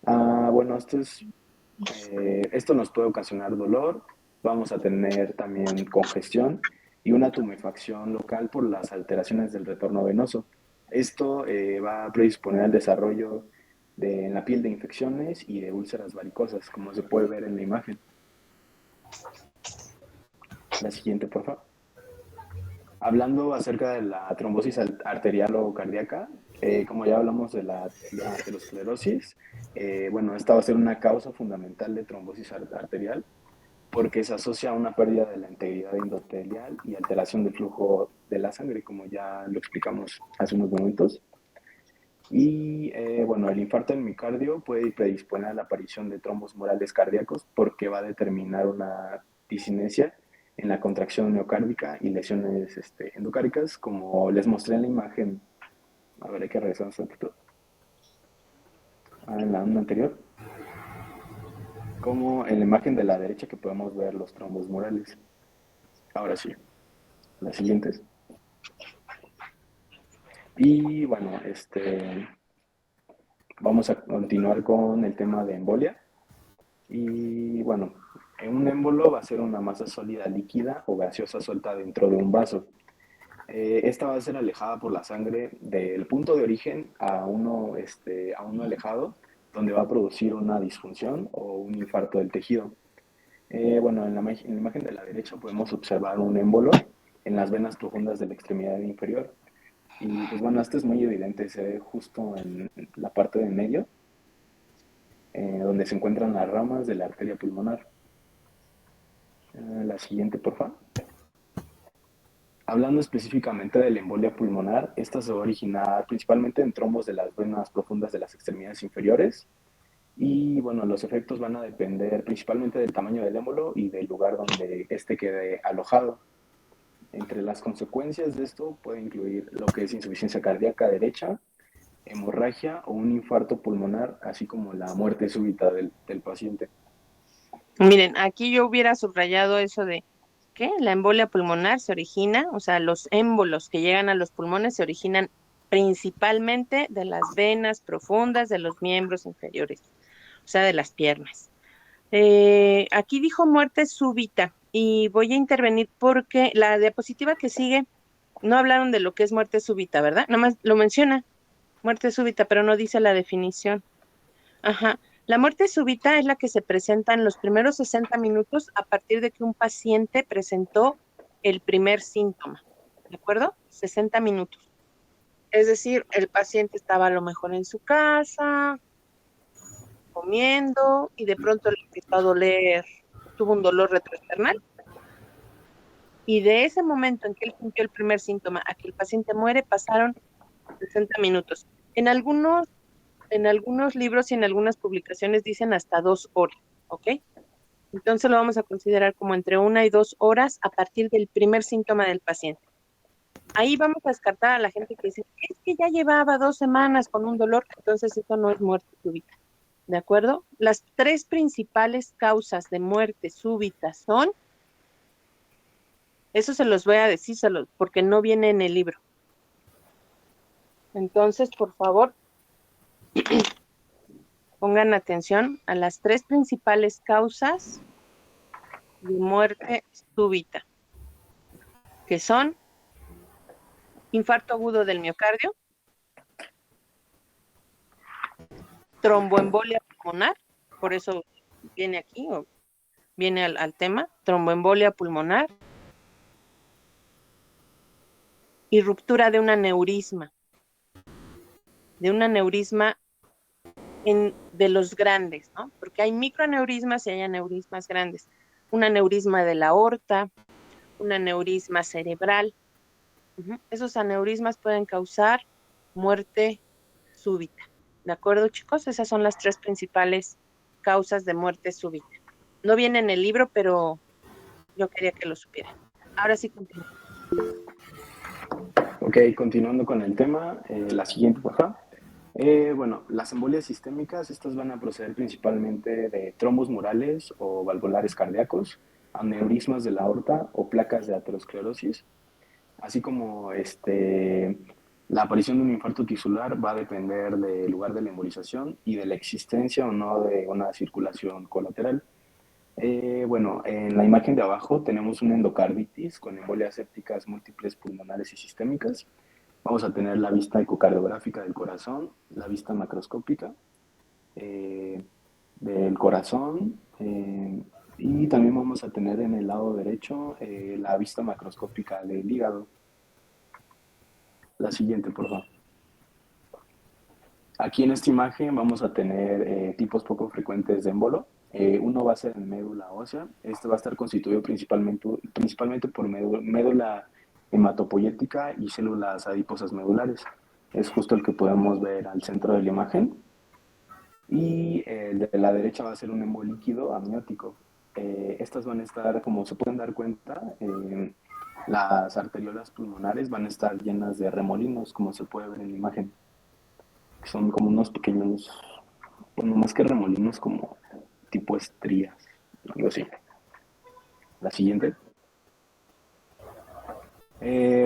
Bueno, esto nos puede ocasionar dolor, vamos a tener también congestión y una tumefacción local por las alteraciones del retorno venoso. Esto va a predisponer al desarrollo en la piel de infecciones y de úlceras varicosas, como se puede ver en la imagen. La siguiente, por favor. Hablando acerca de la trombosis arterial o cardíaca, como ya hablamos de la aterosclerosis, bueno, esta va a ser una causa fundamental de trombosis arterial porque se asocia a una pérdida de la integridad endotelial y alteración del flujo de la sangre, como ya lo explicamos hace unos momentos. Y bueno, el infarto del miocardio puede predisponer a la aparición de trombos murales cardíacos porque va a determinar una discinesia en la contracción miocárdica y lesiones endocárdicas, como les mostré en la imagen. A ver, hay que regresar un poquito. En la anterior. Como en la imagen de la derecha que podemos ver los trombos murales. Ahora sí, las siguientes. Y bueno, vamos a continuar con el tema de embolia. Y bueno, un émbolo va a ser una masa sólida líquida o gaseosa suelta dentro de un vaso. Esta va a ser alejada por la sangre del punto de origen a uno alejado, donde va a producir una disfunción o un infarto del tejido. Bueno, en la imagen de la derecha podemos observar un émbolo en las venas profundas de la extremidad inferior. Y pues bueno, esto es muy evidente, se ve justo en la parte de medio, donde se encuentran las ramas de la arteria pulmonar. La siguiente, por favor. Hablando específicamente de la embolia pulmonar, esta se va a originar principalmente en trombos de las venas profundas de las extremidades inferiores. Y bueno, los efectos van a depender principalmente del tamaño del émbolo y del lugar donde éste quede alojado. Entre las consecuencias de esto puede incluir lo que es insuficiencia cardíaca derecha, hemorragia o un infarto pulmonar, así como la muerte súbita del paciente. Miren, aquí yo hubiera subrayado eso de que la embolia pulmonar se origina, o sea, los émbolos que llegan a los pulmones se originan principalmente de las venas profundas de los miembros inferiores, o sea, de las piernas. Aquí dijo muerte súbita y voy a intervenir porque la diapositiva que sigue no hablaron de lo que es muerte súbita, ¿verdad? Nada más lo menciona, muerte súbita, pero no dice la definición. Ajá. La muerte súbita es la que se presenta en los primeros 60 minutos a partir de que un paciente presentó el primer síntoma. ¿De acuerdo? 60 minutos. Es decir, el paciente estaba a lo mejor en su casa, comiendo, y de pronto le empezó a doler, tuvo un dolor retroesternal, y de ese momento en que él sintió el primer síntoma a que el paciente muere, pasaron 60 minutos. En algunos libros y en algunas publicaciones dicen hasta 2 horas, ¿ok? Entonces lo vamos a considerar como entre 1 y 2 horas a partir del primer síntoma del paciente. Ahí vamos a descartar a la gente que dice, es que ya llevaba 2 semanas con un dolor, entonces eso no es muerte súbita, ¿de acuerdo? Las 3 principales causas de muerte súbita son, eso se los voy a decir porque no viene en el libro. Entonces, por favor, pongan atención a las 3 principales causas de muerte súbita, que son infarto agudo del miocardio, tromboembolia pulmonar, por eso viene aquí, o viene al tema, tromboembolia pulmonar, y ruptura de un aneurisma de los grandes, ¿no? Porque hay microaneurismas y hay aneurismas grandes. Un aneurisma de la aorta, un aneurisma cerebral. Esos aneurismas pueden causar muerte súbita. ¿De acuerdo, chicos? Esas son las 3 principales causas de muerte súbita. No viene en el libro, pero yo quería que lo supieran. Ahora sí continúo. Ok, continuando con el tema, la siguiente, por favor. Bueno, las embolias sistémicas, estas van a proceder principalmente de trombos murales o valvulares cardíacos, aneurismas de la aorta o placas de aterosclerosis, así como la aparición de un infarto tisular va a depender del lugar de la embolización y de la existencia o no de una circulación colateral. Bueno, en la imagen de abajo tenemos una endocarditis con embolias sépticas múltiples pulmonares y sistémicas. Vamos a tener la vista ecocardiográfica del corazón, la vista macroscópica del corazón y también vamos a tener en el lado derecho la vista macroscópica del hígado. La siguiente, por favor. Aquí en esta imagen vamos a tener tipos poco frecuentes de émbolo. Uno va a ser en médula ósea. Este va a estar constituido principalmente por médula hematopoyética y células adiposas medulares. Es justo el que podemos ver al centro de la imagen. Y el de la derecha va a ser un hemolíquido amniótico. Estas van a estar, como se pueden dar cuenta, las arteriolas pulmonares van a estar llenas de remolinos, como se puede ver en la imagen. Son como unos pequeños, bueno, más que remolinos, como tipo estrías, algo así. La siguiente.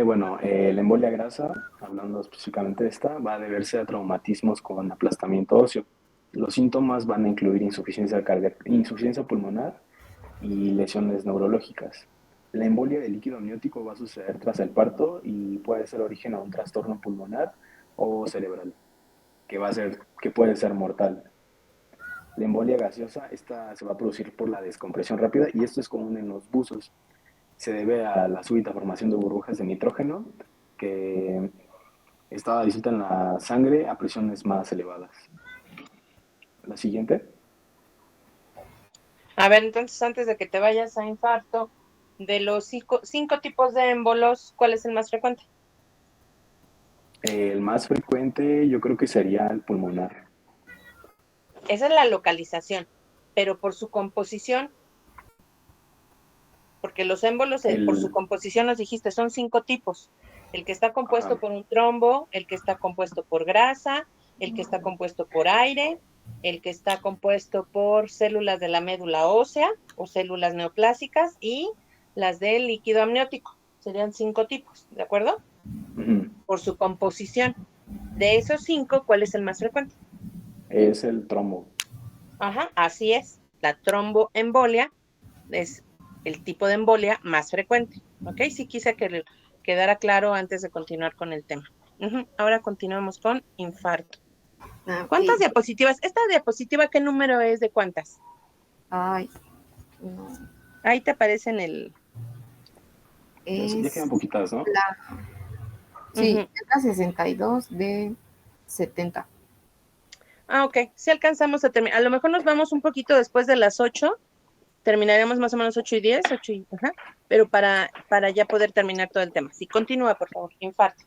Bueno, la embolia grasa, hablando específicamente de esta, va a deberse a traumatismos con aplastamiento óseo. Los síntomas van a incluir insuficiencia cardíaca, insuficiencia pulmonar y lesiones neurológicas. La embolia de líquido amniótico va a suceder tras el parto y puede ser origen a un trastorno pulmonar o cerebral, que puede ser mortal. La embolia gaseosa, esta se va a producir por la descompresión rápida y esto es común en los buzos. Se debe a la súbita formación de burbujas de nitrógeno que estaba disuelta en la sangre a presiones más elevadas. La siguiente. A ver, entonces antes de que te vayas a infarto, de los 5 tipos de émbolos, ¿cuál es el más frecuente? El más frecuente yo creo que sería el pulmonar. Esa es la localización, pero por su composición, porque los émbolos por su composición nos dijiste son 5 tipos. El que está compuesto por un trombo, el que está compuesto por grasa, el que está compuesto por aire, el que está compuesto por células de la médula ósea o células neoplásicas y las del líquido amniótico. Serían 5 tipos, ¿de acuerdo? Por su composición. De esos 5, ¿cuál es el más frecuente? Es el trombo. Ajá, así es. La tromboembolia es el tipo de embolia más frecuente. ¿Ok? Sí quise que quedara claro antes de continuar con el tema. Ahora continuamos con infarto. Okay. ¿Cuántas diapositivas? ¿Esta diapositiva qué número es de cuántas? Ay, no. Ahí te aparece en el... Ya quedan poquitas, ¿no? Sí, Ujú. es la 62 de 70. Ah, ok. Sí alcanzamos a terminar. A lo mejor nos vamos un poquito después de las 8. Terminaremos más o menos 8:10, ajá, pero para ya poder terminar todo el tema. Sí, continúa, por favor. Infarto.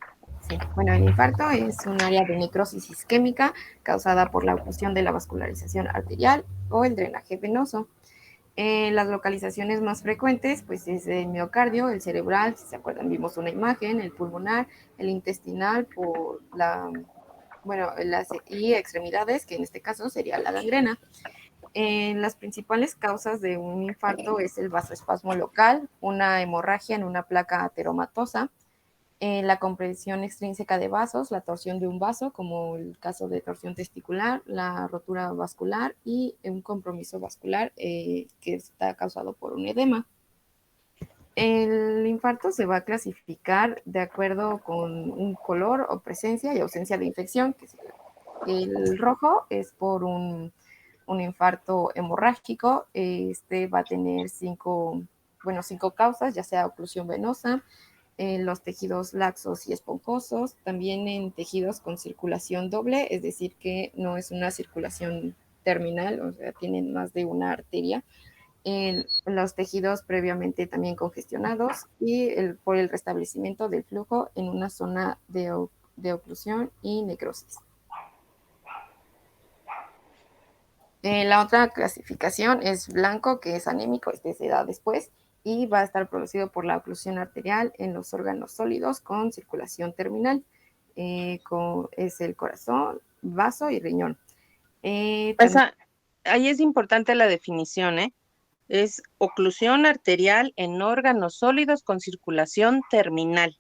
Sí. Bueno, el infarto es un área de necrosis isquémica causada por la oclusión de la vascularización arterial o el drenaje venoso. Las localizaciones más frecuentes, pues es el miocardio, el cerebral, si se acuerdan, vimos una imagen, el pulmonar, el intestinal por y extremidades, que en este caso sería la gangrena. Las principales causas de un infarto es el vasoespasmo local, una hemorragia en una placa ateromatosa, la compresión extrínseca de vasos, la torsión de un vaso, como el caso de torsión testicular, la rotura vascular y un compromiso vascular que está causado por un edema. El infarto se va a clasificar de acuerdo con un color o presencia y ausencia de infección. El rojo es por un infarto hemorrágico. Este va a tener cinco causas, ya sea oclusión venosa, en los tejidos laxos y esponjosos, también en tejidos con circulación doble, es decir, que no es una circulación terminal, o sea, tienen más de una arteria, en los tejidos previamente también congestionados y por el restablecimiento del flujo en una zona de oclusión y necrosis. La otra clasificación es blanco, que es anémico, este se da después, y va a estar producido por la oclusión arterial en los órganos sólidos con circulación terminal, es el corazón, vaso y riñón. También, Ahí es importante la definición, ¿eh? Es oclusión arterial en órganos sólidos con circulación terminal.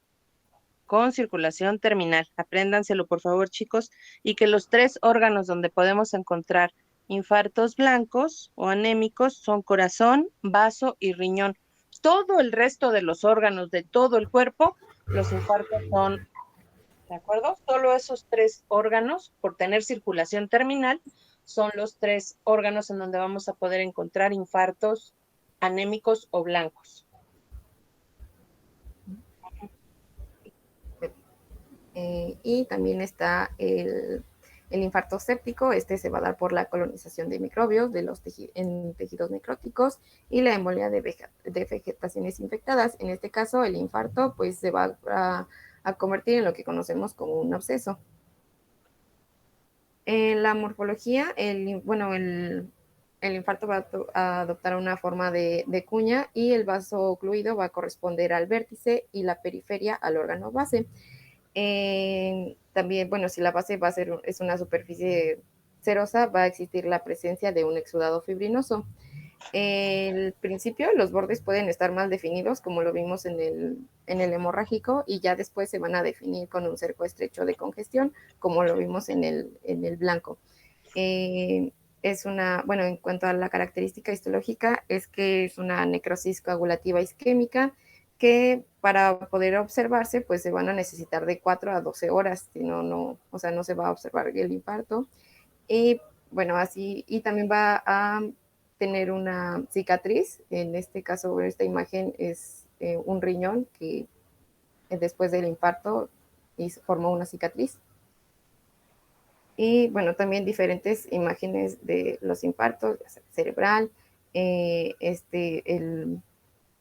Con circulación terminal. Apréndanselo, por favor, chicos, y que los 3 órganos donde podemos encontrar infartos blancos o anémicos son corazón, vaso y riñón. Todo el resto de los órganos de todo el cuerpo, los infartos son, ¿de acuerdo? Solo esos 3 órganos, por tener circulación terminal, son los 3 órganos en donde vamos a poder encontrar infartos anémicos o blancos. y también está el infarto séptico, este se va a dar por la colonización de microbios en tejidos necróticos y la embolia de vegetaciones infectadas. En este caso, el infarto pues se va a convertir en lo que conocemos como un absceso. En la morfología, el infarto va a adoptar una forma de cuña y el vaso ocluido va a corresponder al vértice y la periferia al órgano base. También, bueno, si la base es una superficie cerosa, va a existir la presencia de un exudado fibrinoso. El principio, los bordes pueden estar mal definidos, como lo vimos en el hemorrágico, y ya después se van a definir con un cerco estrecho de congestión, como lo vimos en el blanco. En cuanto a la característica histológica, es que es una necrosis coagulativa isquémica que para poder observarse, pues se van a necesitar de 4 a 12 horas, si no se va a observar el infarto. Y bueno, así, y también va a tener una cicatriz. En este caso, esta imagen es un riñón que después del infarto formó una cicatriz. Y bueno, también diferentes imágenes de los infartos, cerebral, el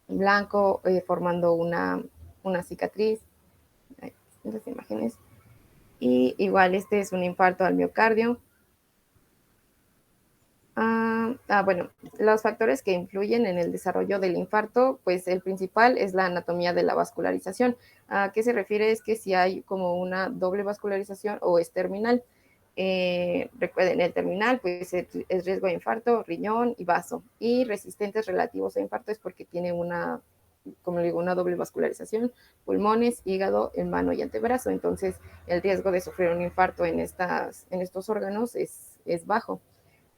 blanco formando una cicatriz, las imágenes. Y igual este es un infarto al miocardio. Bueno, los factores que influyen en el desarrollo del infarto, pues el principal es la anatomía de la vascularización. ¿A qué se refiere? Es que si hay como una doble vascularización o es terminal. Recuerden, el terminal pues es riesgo de infarto, riñón y vaso. Y resistentes relativos a infarto es porque tiene una doble vascularización, pulmones, hígado, en mano y antebrazo. Entonces, el riesgo de sufrir un infarto en estos órganos es bajo.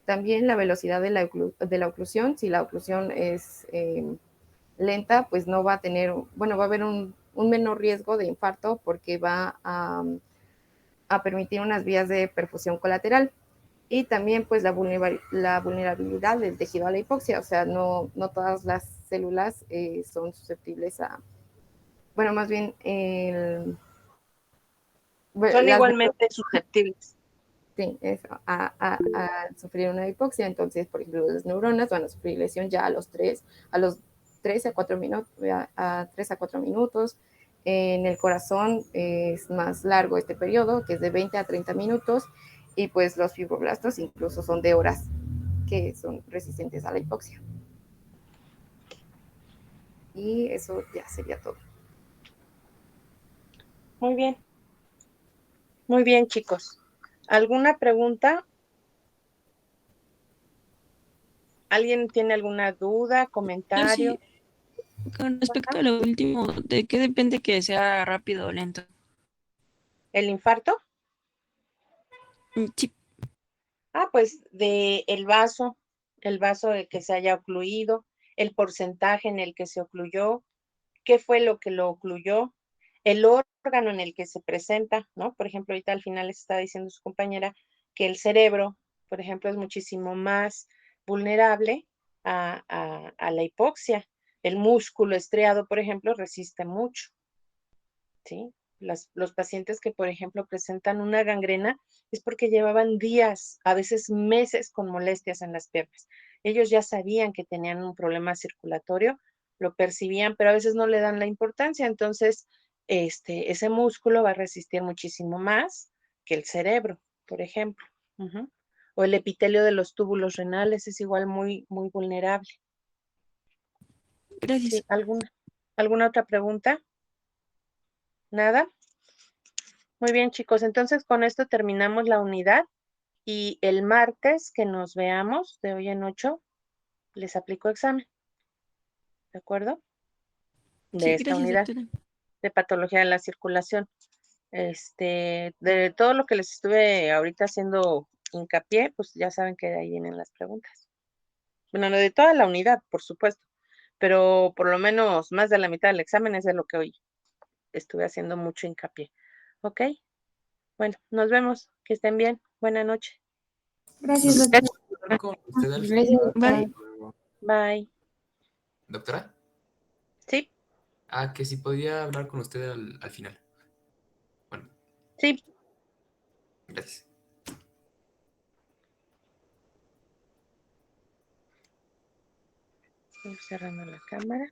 También la velocidad de la oclusión, si la oclusión es lenta, pues no va a tener, va a haber un menor riesgo de infarto porque va a permitir unas vías de perfusión colateral. Y también pues la vulnerabilidad del tejido a la hipoxia, o sea, no todas las células son susceptibles más bien Bueno, Son igualmente susceptibles. sí, eso, a sufrir una hipoxia. Entonces, por ejemplo, las neuronas van a sufrir lesión ya a los 3 a 4 minutos, a 3 a 4 minutos. En el corazón es más largo este periodo, que es de 20 a 30 minutos, y pues los fibroblastos incluso son de horas, que son resistentes a la hipoxia. Y eso ya sería todo. Muy bien. Muy bien, chicos. ¿Alguna pregunta? ¿Alguien tiene alguna duda, Yo comentario? sí, con respecto a lo último, ¿de qué depende que sea rápido o lento? ¿El infarto? Sí, Pues de el vaso de que se haya ocluido, el porcentaje en el que se ocluyó, qué fue lo que lo ocluyó, el órgano en el que se presenta, ¿no? Por ejemplo, ahorita al final les está diciendo su compañera que el cerebro, por ejemplo, es muchísimo más vulnerable a la hipoxia. El músculo estriado, por ejemplo, resiste mucho, ¿sí? Los pacientes que, por ejemplo, presentan una gangrena es porque llevaban días, a veces meses con molestias en las piernas. Ellos ya sabían que tenían un problema circulatorio, lo percibían, pero a veces no le dan la importancia. Entonces, ese músculo va a resistir muchísimo más que el cerebro, por ejemplo. Ujú. O el epitelio de los túbulos renales es igual muy, muy vulnerable. gracias. ¿Sí? ¿Alguna otra pregunta? ¿Nada? Muy bien, chicos. Entonces, con esto terminamos la unidad y el martes que nos veamos, de hoy en 8, les aplico examen. ¿De acuerdo? De Sí, esta gracias, unidad doctora. de patología de la circulación. De todo lo que les estuve ahorita haciendo hincapié, pues ya saben que de ahí vienen las preguntas. Bueno, no de toda la unidad, por supuesto, pero por lo menos más de la mitad del examen es de lo que hoy estuve haciendo mucho hincapié. ¿Ok? Bueno, nos vemos. Que estén bien. Buena noche. Gracias, Doctora, doctora. ¿puedo hablar con usted al Gracias, final? doctora. Bye. Bye. ¿Doctora? Sí, Que si podía hablar con usted al final. Bueno, sí. gracias. Estoy cerrando la cámara.